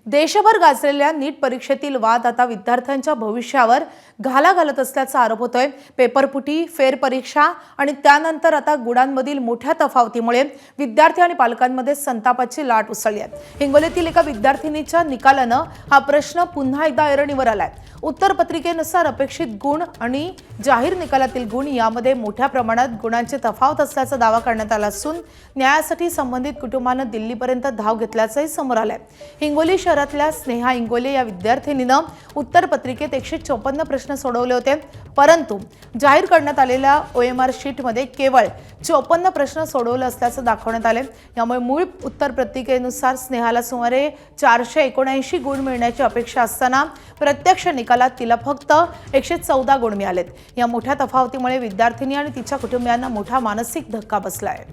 देशभर गाजलेल्या नीट परीक्षेतील वाद आता विद्यार्थ्यांच्या भविष्यावर घाला घालत असल्याचा आरोप होतोय। पेपरफुटी, फेरपरीक्षा आणि त्यानंतर आता गुणांमधील मोठ्या तफावतीमुळे विद्यार्थी आणि पालकांमध्ये संतापाची लाट उसळली आहे। हिंगोलीतील एका विद्यार्थिनीच्या निकालानं हा प्रश्न पुन्हा एकदा ऐरणीवर आलाय। उत्तर पत्रिकेनुसार अपेक्षित गुण आणि जाहीर निकालातील गुण यामध्ये मोठ्या प्रमाणात गुणांची तफावत असल्याचा दावा करण्यात आला असून न्यायासाठी संबंधित कुटुंबाने दिल्लीपर्यंत धाव घेतल्याचंही समोर आलंय। हिंगोली शहरातल्या स्नेहा इंगोले या विद्यार्थिनीनं उत्तर पत्रिकेत 154 प्रश्न सोडवले होते, परंतु जाहीर करण्यात आलेल्या OMR शीटमध्ये केवळ 54 प्रश्न सोडवले असल्याचं दाखवण्यात आले। यामुळे मूळ उत्तर पत्रिकेनुसार स्नेहाला सुमारे 479 गुण मिळण्याची अपेक्षा असताना प्रत्यक्ष निकालात तिला फक्त 114 गुण मिळालेत। या मोठ्या तफावतीमुळे विद्यार्थिनी आणि तिच्या कुटुंबियांना मोठा मानसिक धक्का बसलाय।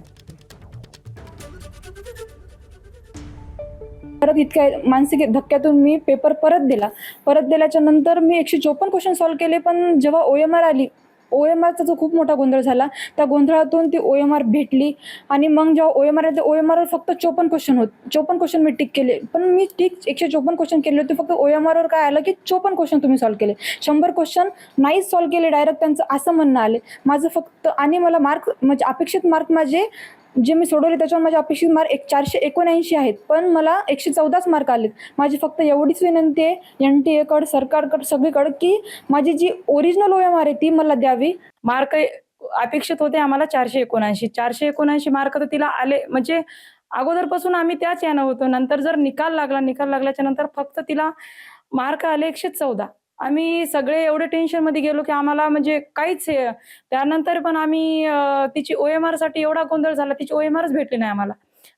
परत इतक्या मानसिक धक्क्यातून मी पेपर परत दिल्याच्या नंतर मी 154 क्वेश्चन सॉल्व्ह केले, पण जेव्हा OMR आली, OMRचा जो खूप मोठा गोंधळ झाला, त्या गोंधळातून ती OMR भेटली आणि मग जेव्हा OMR आली, OMR फक्त 54 क्वेश्चन मी टिक केले, पण मी टिक 154 क्वेश्चन केले होते, फक्त OMR वर काय आलं की 54 क्वेश्चन तुम्ही सॉल्व्ह केले, 100 क्वेश्चन नाही सॉल्व्ह केले डायरेक्ट, त्यांचं असं म्हणणं आले। माझं फक्त आणि मला मार्क म्हणजे अपेक्षित मार्क माझे जे मी सोडवले त्याच्यावर माझे अपेक्षित मार्क 479 आहेत, पण मला 114च मार्क आलेत। माझी फक्त एवढीच विनंती आहे NTA कडे, सरकारकडे, सगळीकडे की माझी जी ओरिजिनल OMR आहे ती मला द्यावी। मार्क अपेक्षित होते आम्हाला 479 मार्क तर तिला आले, म्हणजे अगोदरपासून आम्ही त्याच यानं होतो। नंतर जर निकाल लागल्याच्या नंतर फक्त तिला मार्क आले 114। आम्ही सगळे एवढे टेन्शनमध्ये गेलो की आम्हाला म्हणजे काहीच त्यानंतर पण आम्ही तिची OMR साठी एवढा गोंधळ झाला, तिची OMRच भेटली नाही आम्हाला।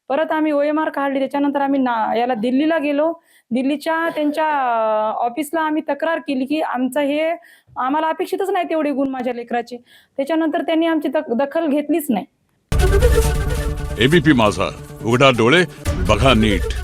परत आम्ही OMR काढली, त्याच्यानंतर आम्ही याला दिल्लीला गेलो। दिल्लीच्या त्यांच्या ऑफिसला आम्ही तक्रार केली की आम्हाला अपेक्षितच नाही तेवढे गुण माझ्या लेकराचे। त्याच्यानंतर त्यांनी आमची दखल घेतलीच नाही। ABP माझा, उघडा डोळे बघा नीट।